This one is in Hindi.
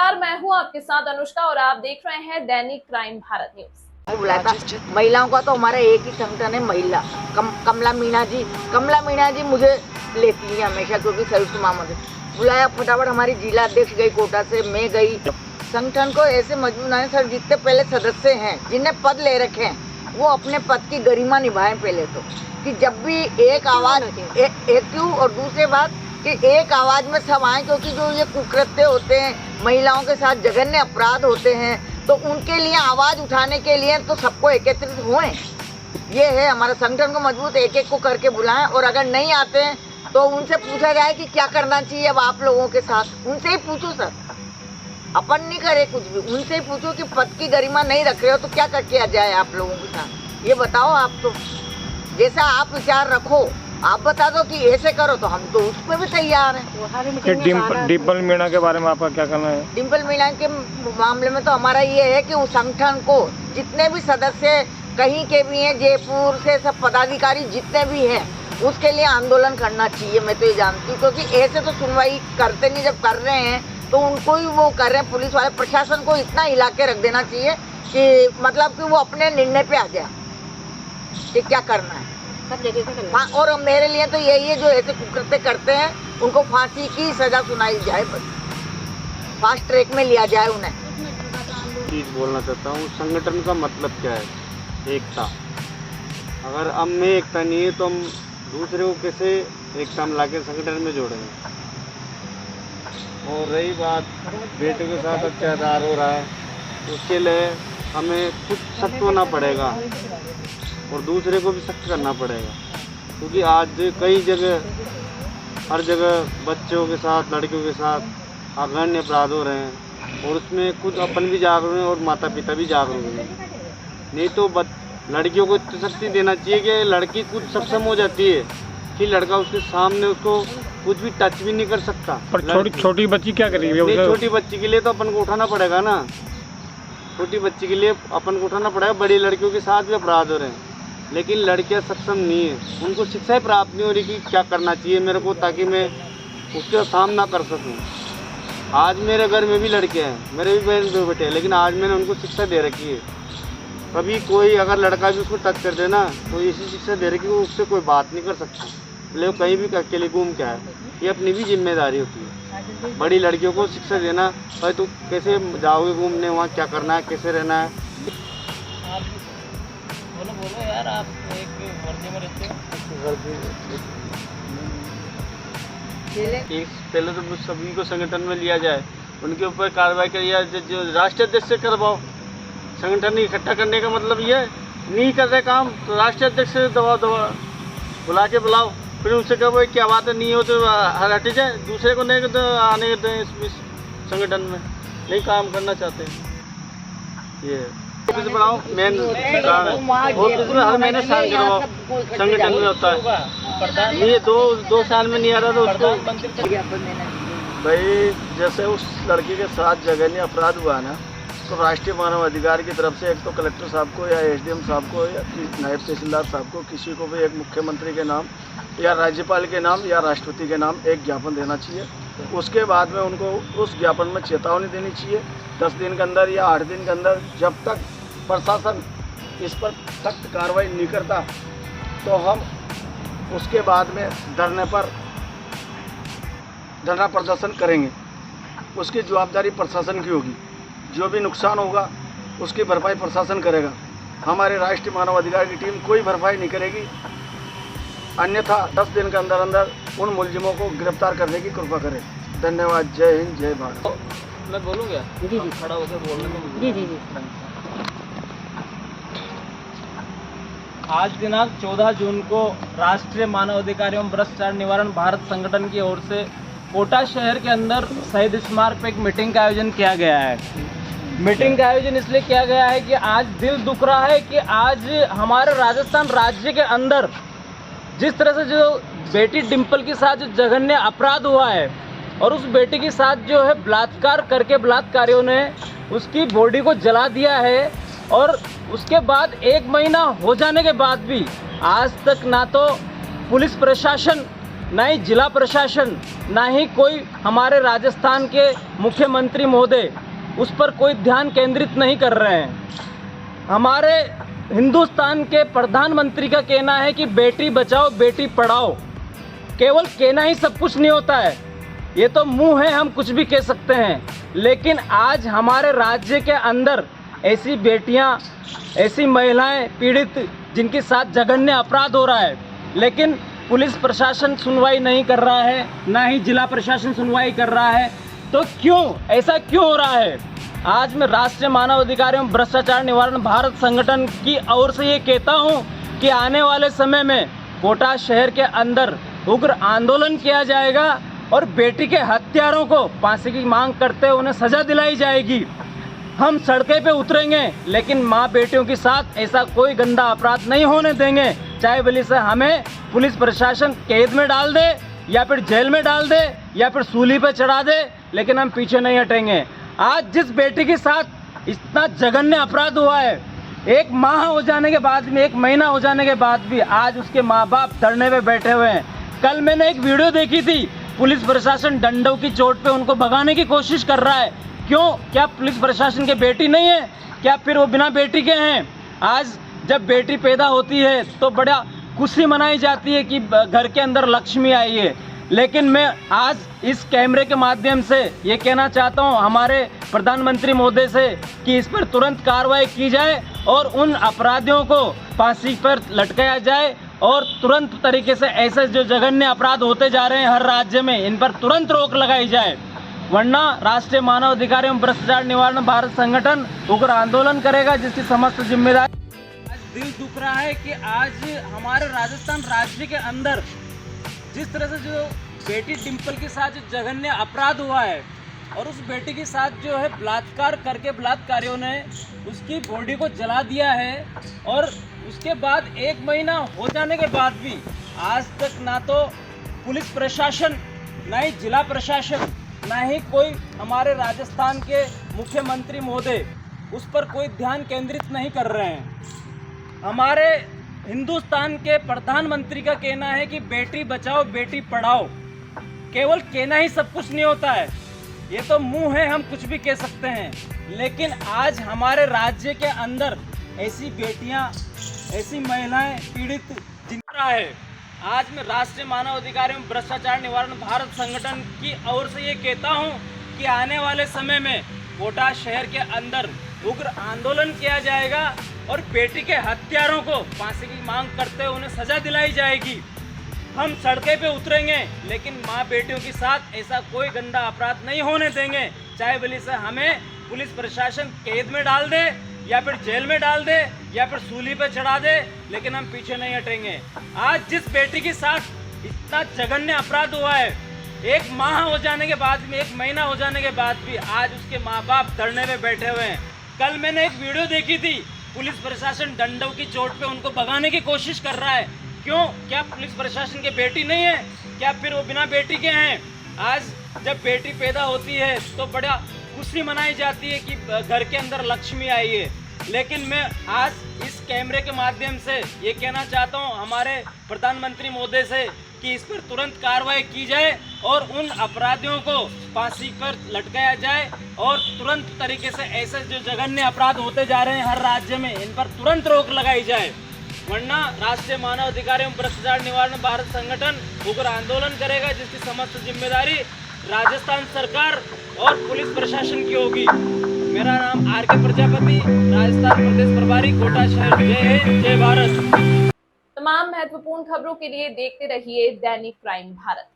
नमस्कार, मैं हूं आपके साथ अनुष्का और आप देख रहे हैं दैनिक क्राइम भारत न्यूज। बुलाया था महिलाओं का, तो हमारा एक ही संगठन है महिला कमला मीणा जी मुझे लेती है हमेशा, क्योंकि संयुक्त महामंत्री बुलाया। फटाफट हमारी जिला अध्यक्ष गई कोटा से, मैं गई। संगठन को ऐसे मजबूत बनाने सर, जितने पहले सदस्य हैं जिन्हें पद ले रखे हैं वो अपने पद की गरिमा निभाएं पहले तो, कि जब भी एक आवाज एक क्यों, और दूसरी बात कि एक आवाज में सब आए, क्योंकि जो ये कुकृत्य होते हैं, महिलाओं के साथ जघन्य अपराध होते हैं, तो उनके लिए आवाज उठाने के लिए तो सबको एकत्रित हुए। ये है हमारा संगठन को मजबूत, एक एक को करके बुलाएं, और अगर नहीं आते हैं तो उनसे पूछा जाए कि क्या करना चाहिए अब आप लोगों के साथ। उनसे ही पूछो सर, अपन नहीं करे कुछ भी, उनसे ही पूछो कि पद की गरिमा नहीं रख रहे हो तो क्या किया जाए आप लोगों के साथ, ये बताओ। आप तो जैसा आप विचार रखो, आप बता दो कि ऐसे करो, तो हम तो उस पर भी तैयार हैं। डिम्पल मीणा के बारे में आपका क्या कहना है? डिम्पल मीणा के मामले में तो हमारा ये है कि उस संगठन को जितने भी सदस्य कहीं के भी हैं, जयपुर से सब पदाधिकारी जितने भी हैं, उसके लिए आंदोलन करना चाहिए। मैं तो ये जानती हूँ, क्योंकि ऐसे तो सुनवाई करते नहीं, जब कर रहे हैं तो उनको ही वो कर रहे हैं। पुलिस वाले प्रशासन को इतना हिला के रख देना चाहिए कि मतलब कि वो अपने निर्णय पे आ जाए कि क्या करना है, सब जगह से करना। हाँ, और मेरे लिए तो यही है, जो ऐसे कुकृत्य करते हैं उनको फांसी की सजा सुनाई जाए, बस फास्ट ट्रैक में लिया जाए उन्हें। चीज बोलना चाहता हूँ, संगठन का मतलब क्या है? एकता। अगर हम में एकता नहीं है तो हम दूसरे को कैसे एकता में लाके संगठन में जोड़ेंगे? और रही बात बेटों के साथ अत्याचार हो रहा है, उसके लिए हमें खुद सख्त होना पड़ेगा और दूसरे को भी सख्त करना पड़ेगा, क्योंकि आज कई जगह, हर जगह बच्चों के साथ, लड़कियों के साथ अगण्य अपराध हो रहे हैं, और उसमें खुद अपन भी जागरूक हैं और माता पिता भी जागरूक हैं। नहीं तो लड़कियों को इतनी शक्ति देना चाहिए कि लड़की खुद सक्षम हो जाती है कि लड़का उसके सामने उसको कुछ भी टच भी नहीं कर सकता। पर छोटी बच्ची क्या करेगी? नहीं, छोटी बच्ची के लिए तो अपन को उठाना पड़ेगा ना, छोटी बच्ची के लिए अपन को उठाना पड़ेगा। बड़ी लड़कियों के साथ भी अपराध हो रहे हैं, लेकिन लड़कियां सक्षम नहीं है, उनको शिक्षा प्राप्त नहीं हो रही कि क्या करना चाहिए मेरे को, ताकि मैं उसका सामना कर सकूं। आज मेरे घर में भी लड़के हैं, मेरे भी बहन दो बेटे हैं, लेकिन आज मैंने उनको शिक्षा दे रखी है। कभी कोई अगर लड़का भी उसको टच कर देना तो ऐसी शिक्षा दे रखी, वो उससे कोई बात नहीं कर सकता, ले कहीं भी अकेले घूम के आए। ये अपनी भी जिम्मेदारी होती है, बड़ी लड़कियों को शिक्षा देना। भाई तो कैसे जाओगे घूमने, वहाँ क्या करना है, कैसे रहना है। बोलो यार, आप एक वर्दी में रहते हो। पहले तो सभी को संगठन में लिया जाए, उनके ऊपर कार्रवाई करी जाए, जो राष्ट्रीय अध्यक्ष से करवाओ। संगठन इकट्ठा करने का मतलब ये है, नहीं कर रहे काम तो राष्ट्रीय अध्यक्ष से दबा बुला के बुलाओ, फिर उनसे कहो क्या बात है, नहीं हो तो हट जाए, दूसरे को नहीं तो आने दें इस संगठन में, नहीं काम करना चाहते। ये ऑफिस बनाओ, मेन ऑफिस में हर महीने साइन करवाओ, संगठन में होता है। ये दो साल में नहीं आ रहा तो उसको भाई, जैसे उस लड़की के साथ जघन्य अपराध हुआ ना, तो राष्ट्रीय मानव अधिकार की तरफ से एक तो कलेक्टर साहब को या एसडीएम साहब को या नायब तहसीलदार साहब को, किसी को भी एक मुख्यमंत्री के नाम या राज्यपाल के नाम या राष्ट्रपति के नाम एक ज्ञापन देना चाहिए। उसके बाद में उनको उस ज्ञापन में चेतावनी देनी चाहिए 10 दिन के अंदर या 8 दिन के अंदर। जब तक प्रशासन इस पर सख्त कार्रवाई नहीं करता तो हम उसके बाद में धरना प्रदर्शन करेंगे। उसकी जवाबदारी प्रशासन की होगी, जो भी नुकसान होगा उसकी भरपाई प्रशासन करेगा। हमारे राष्ट्रीय मानव अधिकार की टीम कोई भरपाई नहीं करेगी, अन्यथा 10 दिन के अंदर अंदर उन मुलजिमों को गिरफ्तार करने की कृपा करें। धन्यवाद। जय हिंद, जय भारत। मैं बोलूँ क्या? जी, खड़ा होकर बोलने को। जी। आज दिनांक 14 जून को राष्ट्रीय मानव अधिकार एवं भ्रष्टाचार निवारण भारत संगठन की ओर से कोटा शहर के अंदर शहीद स्मारक पर एक मीटिंग का आयोजन किया गया है। मीटिंग का आयोजन इसलिए किया गया है कि आज दिल दुख रहा है कि आज हमारे राजस्थान राज्य के अंदर जिस तरह से जो बेटी डिम्पल के साथ जो जघन्य अपराध हुआ है, और उस बेटी के साथ जो है बलात्कार करके बलात्कारियों ने उसकी बॉडी को जला दिया है, और उसके बाद 1 महीना हो जाने के बाद भी आज तक ना तो पुलिस प्रशासन ना ही जिला प्रशासन, ना ही कोई हमारे राजस्थान के मुख्यमंत्री महोदय उस पर कोई ध्यान केंद्रित नहीं कर रहे हैं। हमारे हिंदुस्तान के प्रधानमंत्री का कहना है कि बेटी बचाओ बेटी पढ़ाओ। केवल कहना ही सब कुछ नहीं होता है, ये तो मुंह है, हम कुछ भी कह सकते हैं, लेकिन आज हमारे राज्य के अंदर ऐसी बेटियां, ऐसी महिलाएं पीड़ित जिनके साथ जघन्य अपराध हो रहा है, लेकिन पुलिस प्रशासन सुनवाई नहीं कर रहा है, ना ही जिला प्रशासन सुनवाई कर रहा है। तो क्यों ऐसा क्यों हो रहा है? आज मैं राष्ट्रीय मानव अधिकार एवं भ्रष्टाचार निवारण भारत संगठन की ओर से ये कहता हूँ कि आने वाले समय में कोटा शहर के अंदर उग्र आंदोलन किया जाएगा और बेटी के हत्यारों को फांसी की मांग करते हुए उन्हें सजा दिलाई जाएगी। हम सड़कें पे उतरेंगे, लेकिन माँ बेटियों के साथ ऐसा कोई गंदा अपराध नहीं होने देंगे। चाहे भले से हमें पुलिस प्रशासन कैद में डाल दे या फिर जेल में डाल दे या फिर सूली पे चढ़ा दे, लेकिन हम पीछे नहीं हटेंगे। आज जिस बेटी के साथ इतना जघन्य अपराध हुआ है, एक माह हो जाने के बाद भी, एक महीना हो जाने के बाद भी आज उसके माँ बाप धरने पे बैठे हुए हैं। कल मैंने एक वीडियो देखी थी, पुलिस प्रशासन डंडों की चोट पे उनको भगाने की कोशिश कर रहा है। क्यों? क्या पुलिस प्रशासन के बेटी नहीं है? क्या फिर वो बिना बेटी के हैं? आज जब बेटी पैदा होती है तो बड़ा खुशी मनाई जाती है कि घर के अंदर लक्ष्मी आई है, लेकिन मैं आज इस कैमरे के माध्यम से ये कहना चाहता हूँ हमारे प्रधानमंत्री महोदय से कि इस पर तुरंत कार्रवाई की जाए और उन अपराधियों को फांसी पर लटकाया जाए और तुरंत तरीके से ऐसे जो जघन्य अपराध होते जा रहे हैं हर राज्य में, इन पर तुरंत रोक लगाई जाए, वरना राष्ट्रीय मानव अधिकार एवं भ्रष्टाचार निवारण भारत संगठन उग्र आंदोलन करेगा, जिसकी समस्त जिम्मेदारी। आज दिल दुख रहा है कि आज हमारे राजस्थान राज्य के अंदर जिस तरह से जो बेटी डिम्पल के साथ जो जघन्य अपराध हुआ है और उस बेटी के साथ जो है बलात्कार करके बलात्कारियों ने उसकी बॉडी को जला दिया है, और उसके बाद एक महीना हो जाने के बाद भी आज तक ना तो पुलिस प्रशासन, ना ही जिला प्रशासन, ना ही कोई हमारे राजस्थान के मुख्यमंत्री महोदय उस पर कोई ध्यान केंद्रित नहीं कर रहे हैं। हमारे हिंदुस्तान के प्रधानमंत्री का कहना है कि बेटी बचाओ बेटी पढ़ाओ। केवल कहना ही सब कुछ नहीं होता है, ये तो मुंह है, हम कुछ भी कह सकते हैं, लेकिन आज हमारे राज्य के अंदर ऐसी बेटियां, ऐसी महिलाएं पीड़ित जिनका है। आज मैं राष्ट्रीय मानव अधिकार एवं भ्रष्टाचार निवारण भारत संगठन की ओर से ये कहता हूँ कि आने वाले समय में कोटा शहर के अंदर उग्र आंदोलन किया जाएगा और बेटी के हत्यारों को फांसी की मांग करते हुए उन्हें सजा दिलाई जाएगी। हम सड़कें पे उतरेंगे, लेकिन माँ बेटियों के साथ ऐसा कोई गंदा अपराध नहीं होने देंगे। चाहे भले से हमें पुलिस प्रशासन कैद में डाल दे या फिर जेल में डाल दे या फिर सूली पे चढ़ा दे, लेकिन हम पीछे नहीं हटेंगे। आज जिस बेटी के साथ इतना जघन्य अपराध हुआ है, एक माह हो जाने के बाद भी, एक महीना हो जाने के बाद भी आज उसके माँ बाप धरने पे बैठे हुए हैं। कल मैंने एक वीडियो देखी थी, पुलिस प्रशासन डंडों की चोट पे उनको भगाने की कोशिश कर रहा है। क्यों? क्या पुलिस प्रशासन के बेटी नहीं है? क्या फिर वो बिना बेटी के हैं? आज जब बेटी पैदा होती है तो बड़ा खुशी मनाई जाती है कि घर के अंदर लक्ष्मी आई है, लेकिन मैं आज इस कैमरे के माध्यम से ये कहना चाहता हूँ हमारे प्रधानमंत्री महोदय से कि इस पर तुरंत कार्रवाई की जाए और उन अपराधियों को फांसी पर लटकाया जाए और तुरंत तरीके से ऐसे जो जघन्य अपराध होते जा रहे हैं हर राज्य में, इन पर तुरंत रोक लगाई जाए, वरना राष्ट्रीय मानव अधिकार एवं भ्रष्टाचार निवारण भारत संगठन उग्र आंदोलन करेगा, जिसकी समस्त जिम्मेदारी राजस्थान सरकार और पुलिस प्रशासन की होगी। मेरा नाम आर.के. प्रजापति, राजस्थान प्रदेश प्रभारी, कोटा शहर। जय हिंद, जय भारत। तमाम महत्वपूर्ण खबरों के लिए देखते रहिए दैनिक क्राइम भारत।